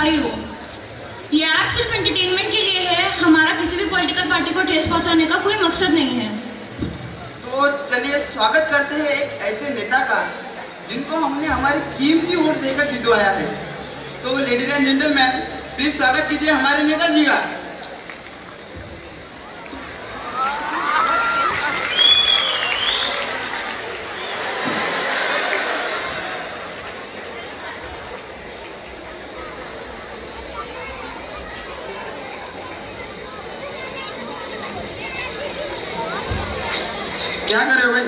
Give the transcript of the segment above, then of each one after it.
भाइयों, ये एक्ट सिर्फ एंटरटेनमेंट के लिए है। हमारा किसी भी पॉलिटिकल पार्टी को ठेस पहुंचाने का कोई मकसद नहीं है। तो चलिए स्वागत करते हैं एक ऐसे नेता का जिनको हमने हमारी कीमती वोट देकर जितवाया है। तो लेडीज एंड जेंटलमैन, प्लीज स्वागत कीजिए हमारे नेताजी का। क्या कर रहे हो भाई?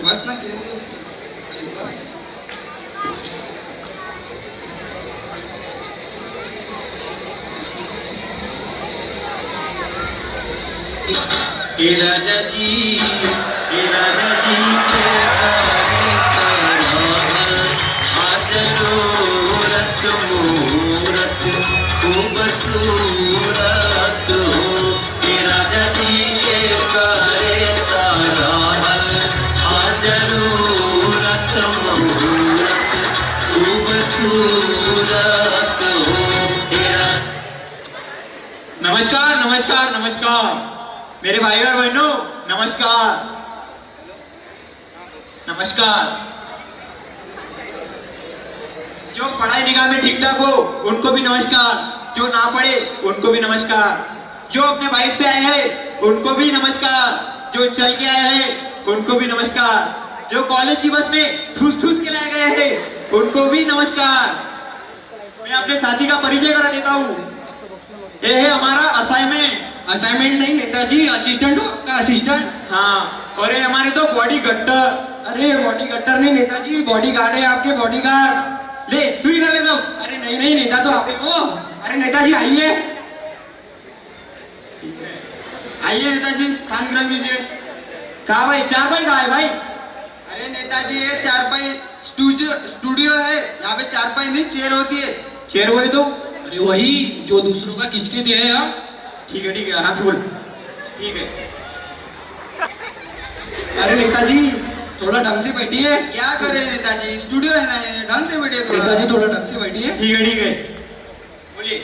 बस ना कैसे? अरे बस। हे राजा जी के तारे तारा आज रत मूरत खूबसूरत हो। हे राजा जी के तारे तारा आज रत मूरत खूबसूरत हो। नमस्कार नमस्कार नमस्कार मेरे भाई और बहनों, नमस्कार नमस्कार। जो पढ़ाई लिखाई में ठीक ठाक हो उनको भी नमस्कार, जो ना पढ़े उनको भी नमस्कार, जो अपने बाइक से आए हैं उनको भी नमस्कार, जो चल के आए हैं उनको भी नमस्कार, जो कॉलेज की बस में ठूस ठूस के लाए गए हैं उनको भी नमस्कार। मैं अपने साथी का परिचय करा देता हूँ। ये है हमारा असाइनमेंट नहीं नेताजी, असिस्टेंट हो आपका असिस्टेंट। हाँ, और ये हमारे तो बॉडी गट्टर। अरे बॉडी गट्टर नहीं नेताजी, बॉडी गार्ड है आपके, बॉडी गार्ड। ले तू ही कर ले तो। अरे नहीं नेता तो आप हो। अरे नेताजी आइए आइए नेताजी, स्थान ग्रहण कीजिए। कहा भाई, चार भाई कहा है भाई? अरे नेताजी, ये चारपाई स्टूडियो है। यहाँ पे चारपाई नहीं चेयर होती है। चेयर बोले तो? अरे वही जो दूसरों का किसके दिए हैं आप। ठीक है आराम से बोल। ठीक है। अरे नेताजी थोड़ा ढंग से बैठिए। क्या कर रहे हैं नेताजी? स्टूडियो है ना, ये ढंग से बैठिए थोड़ा। नेताजी थोड़ा ढंग से बैठिए। ठीक है बोलिए।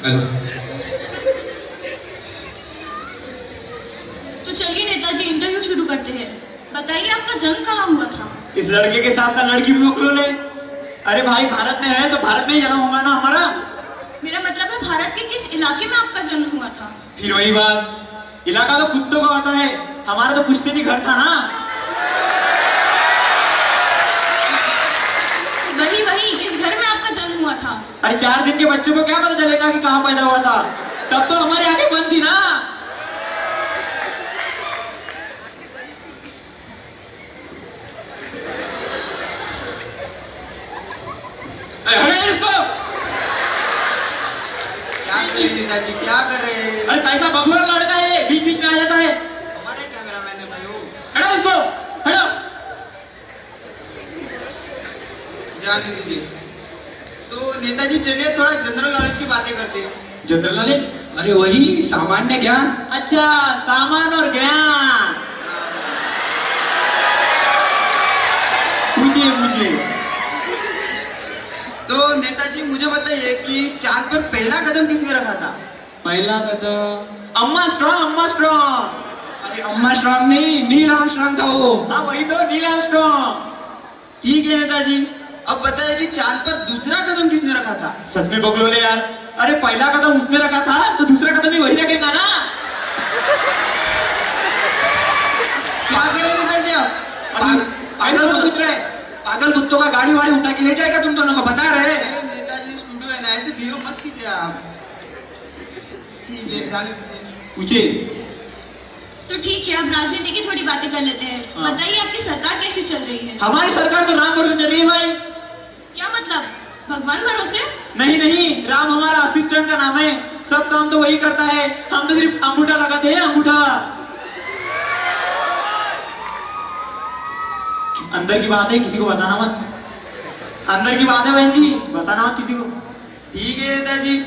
हेलो। तो चलिए नेताजी, इंटरव्यू शुरू करते हैं। बताइए आपका जन्म कहाँ हुआ था? इस लड़के के साथ साथ लड़की भी रोक लो ले। अरे भाई, भारत में है तो भारत में ही जन्म होगा ना हमारा। मेरा मतलब है भारत के किस इलाके में आपका जन्म हुआ था? फिर वही बात, इलाका तो कुत्तों का आता है, हमारा तो पुश्तैनी घर था ना। वही किस घर में आपका जन्म हुआ था? अरे 4 दिन के बच्चों को क्या पता चलेगा कि कहाँ पैदा हुआ था? तब तो हमारी आंखें बंद थी ना। क्या कर रहे हैं नेताजी, क्या कर रहे हैं? अरे कैसा बबूर लड़का है, बीच बीच में आ जाता है। हमारे कैमरामैन है भाई वो। हटो इसको, हटो। जाने दीजिए। तो नेताजी चलिए थोड़ा जनरल नॉलेज की बातें करते हैं। General knowledge? अरे वही सामान्य ज्ञान। अच्छा, सामान और ज्ञान। पूछिए। तो नेताजी मुझे बताइए कि चांद पर पहला कदम किसने रखा था? पहला कदम अम्मा स्ट्रॉन्ग। अरे अम्मा स्ट्रॉन्ग नहीं, नील आर्मस्ट्रॉन्ग था वो। हाँ वही तो, नील आर्मस्ट्रॉन्ग। ठीक है नेताजी, अब बताइए कि चांद पर दूसरा कदम किसने रखा था? सच में बगलो ले यार। अरे पहला कदम उसने रखा था तो दूसरा कदम भी वही रखेगा ना। क्या करें नेताजी आप? पागल तो कुछ रहे। पागल कुत्तों का गाड़ी वाड़ी उठा के ले जाएगा, तुम दोनों को बता रहे। अरे नेताजी स्टूडियो है ना, ऐसे बिहेव मत कीजिए आप। ठीक है, जाने दीजिए। पूछिए। तो ठीक है, अब राजनीति की थोड़ी बातें कर लेते हैं। हाँ। बताइए आपकी सरकार कैसी चल रही है? हमारी सरकार तो राम भरोसे चल रही है भाई। क्या मतलब, भगवान भरोसे? नहीं, राम हमारा असिस्टेंट का नाम है, सब काम तो वही करता है, हम तो सिर्फ अंगूठा लगाते हैं, अंगूठा। अंदर की बात है, किसी को बताना मत। अंदर की बात है बहन जी, बताना मत किसी को। ठीक है नेताजी।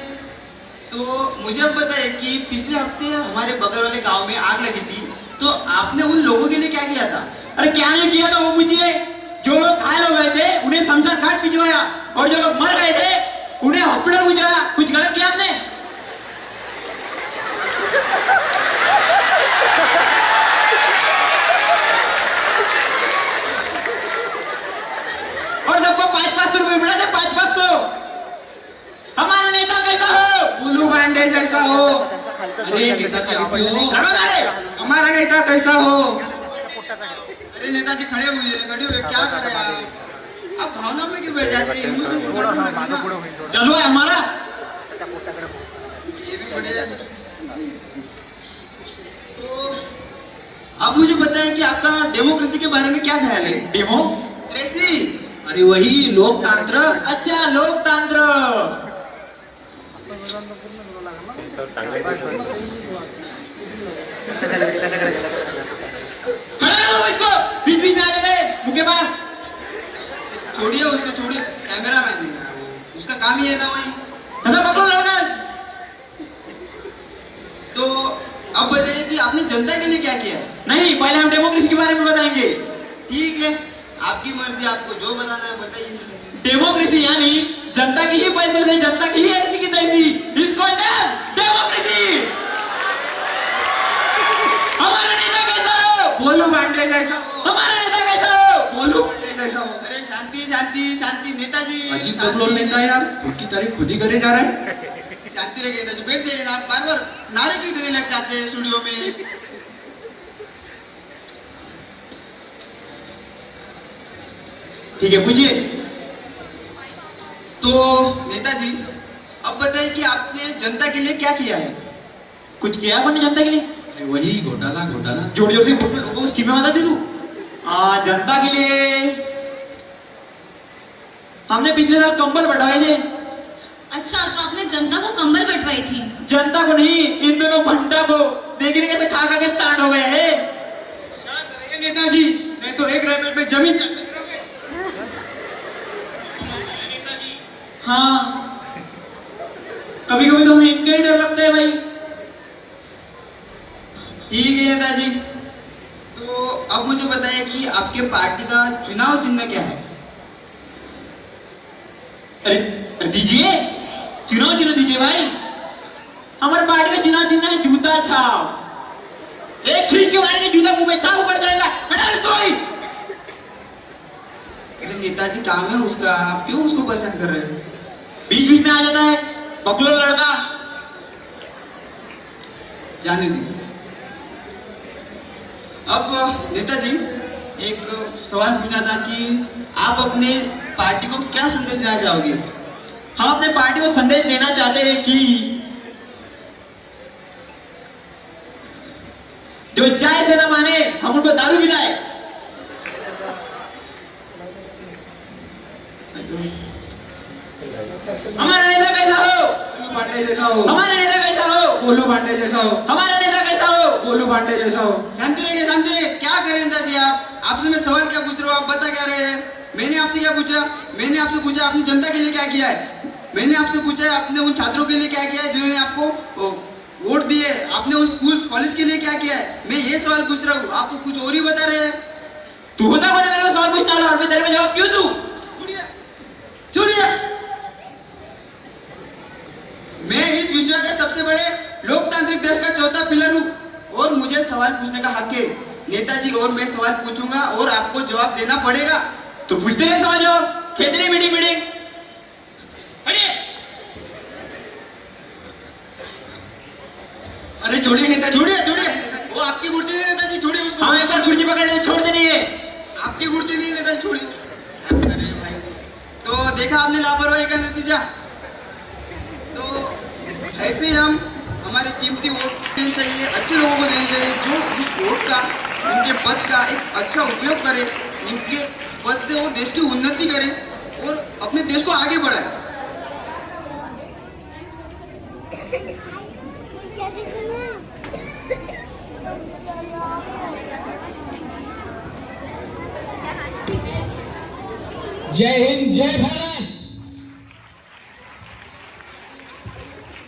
तो मुझे अब बताइए कि पिछले हफ्ते हमारे बगल वाले गांव में आग लगी थी, तो आपने उन लोगों के लिए क्या किया था? अरे क्या नहीं किया था वो पूछिए। जो लोग घायल हो गए थे उन्हें शमशान घाट भिजवाया, और जो लोग मर गए थे उन्हें हॉस्पिटल भिजवाया। कुछ गलत किया आपने? और सबको 500-500 रुपए मिला थे, 500-500। हमारा नेता कैसा हो? उल्लू बांडे जैसा हो। अरे नेता जी आप ही हो। हमारा नेता कैसा हो? अरे नेताजी खड़े हुए क्या कर रहे हैं आप भावना में क्यों बह जाते हैं? इमोशन को कंट्रोल रखिए ना। चलो है हमारा। ये भी बढ़िया। तो आप मुझे बताएं कि आपका डेमोक्रेसी के बारे में क्या ख्याल है? डेमोक्रेसी? अरे वही लोकतंत्र। अच्छा, लोकतंत्र। इसको बीच बीच में आ जाते मुक्केबाज। छोड़िए उसको, छोड़िए। कैमरा मैन है वो, उसका काम ही है ना वही। ऐसा पकड़ो लड़का। तो अब बताइए कि आपने जनता के लिए क्या किया है? नहीं, पहले हम डेमोक्रेसी के बारे में बताएंगे। ठीक है, आपकी मर्जी, आपको जो बताना है बताइए। डेमोक्रेसी यानी जनता की ही पैसे से जनता की ही ऐसी की तैसी, इसको डेमोक्रेसी। हमारा नेता कैसा हो? बोलू बांडे जैसा हो। हमारा नेता कैसा हो? बोलू बांडे जैसा हो। अरे शांति शांति शांति नेताजी, अजीब बकलोल नेता है यार, खुद की तारीफ खुद ही करे जा रहा है। शांति रखिए नेताजी, बैठ जाइए ना। बार बार नारे क्यों देने लग जाते हैं स्टूडियो में? ठीक है, पूछिए। तो नेताजी अब बताइए कि आपने जनता के लिए क्या किया है? कुछ किया है आपने जनता के लिए? अरे वही घोटाला घोटाला। जोर जोर से बोल, लोगों को स्कीमें बता दे तू। जनता के लिए हमने पिछले साल कंबल बंटवाए थे। अच्छा, तो आपने जनता को कंबल बंटवाई थी? जनता को नहीं, इन दोनों भंटा को। देखने के खा खा के स्टार्ट हो गए हैं। नेताजी नहीं तो एक रेपे पे जमीन हाँ, कभी कभी तो हमें इनका ही डर लगता है भाई। ठीक है नेताजी। तो अब मुझे बताइए कि आपके पार्टी का चुनाव चिन्ह क्या है? अरे दीजिए, चुनाव चिन्ह दीजिए भाई। हमारे पार्टी का चुनाव चिन्ह है जूता छाप। एक खींच के मारेंगे जूता मुंह में, छाप ऊपर करेगा। हटा इसको भाई। अरे नेताजी काम है उसका, आप क्यों उसको परेशान कर रहे हो? बीच बीच में आ जाता है बकलोल लड़का। जाने दीजिए। अब नेताजी एक सवाल पूछना था कि आप अपने पार्टी को क्या संदेश देना चाहोगे? हम अपने पार्टी को संदेश देना चाहते हैं कि जो चाय से न माने हम उनको दारू पिलाए। हमारा नेता कैसा हो? बोलू बांडे जैसा हो। हमारा नेता कैसा हो? बोलू बांडे जैसा हो। हमारा नेता कैसा हो? बोलू बांडे जैसा हो। शांति रहिए, शांति रहिए। क्या करें नेताजी आप? आपसे मैं सवाल क्या पूछ रहा हूँ, आप बता क्या रहे हैं? मैंने आपसे क्या पूछा? मैंने आपसे पूछा आपने जनता के लिए क्या किया है। मैंने आपसे पूछा है आपने उन छात्रों के लिए क्या किया है जिन्होंने आपको वोट दिए। आपने उन स्कूल कॉलेज के लिए क्या किया है। मैं ये सवाल पूछ रहा हूँ, आप तो कुछ और ही बता रहे हैं। तू बता मुझे, मेरे को सवाल पूछना है और मैं तेरे को जवाब क्यों दूं? छोड़िए, छोड़िए। मैं इस विश्व के सबसे बड़े लोकतांत्रिक देश का चौथा पिलर हूँ और मुझे सवाल पूछने का हक है नेताजी। और मैं सवाल पूछूंगा और आपको जवाब देना पड़ेगा। तो पूछते रहे सवाल जवाब, खेलते रहे मीटिंग मीटिंग। हटिए। अरे छोड़िए नेताजी। छोड़िए, छोड़िए। वो आपकी कुर्सी नहीं नेताजी, छोड़िए उसको। हम एक बार कुर्सी पकड़ ले, छोड़ देनी है। आपकी कुर्सी नहीं नेताजी, छोड़िए। अरे भाई, तो देखा आपने लापरवाही का नतीजा। तो ऐसे ही हम हमारे कीमती वोट देने चाहिए, अच्छे लोगों को देने चाहिए जो उस वोट का, उनके पद का एक अच्छा उपयोग करे, उनके पद से वो देश की उन्नति करे और अपने देश को आगे बढ़ाए। जय हिंद जय भारत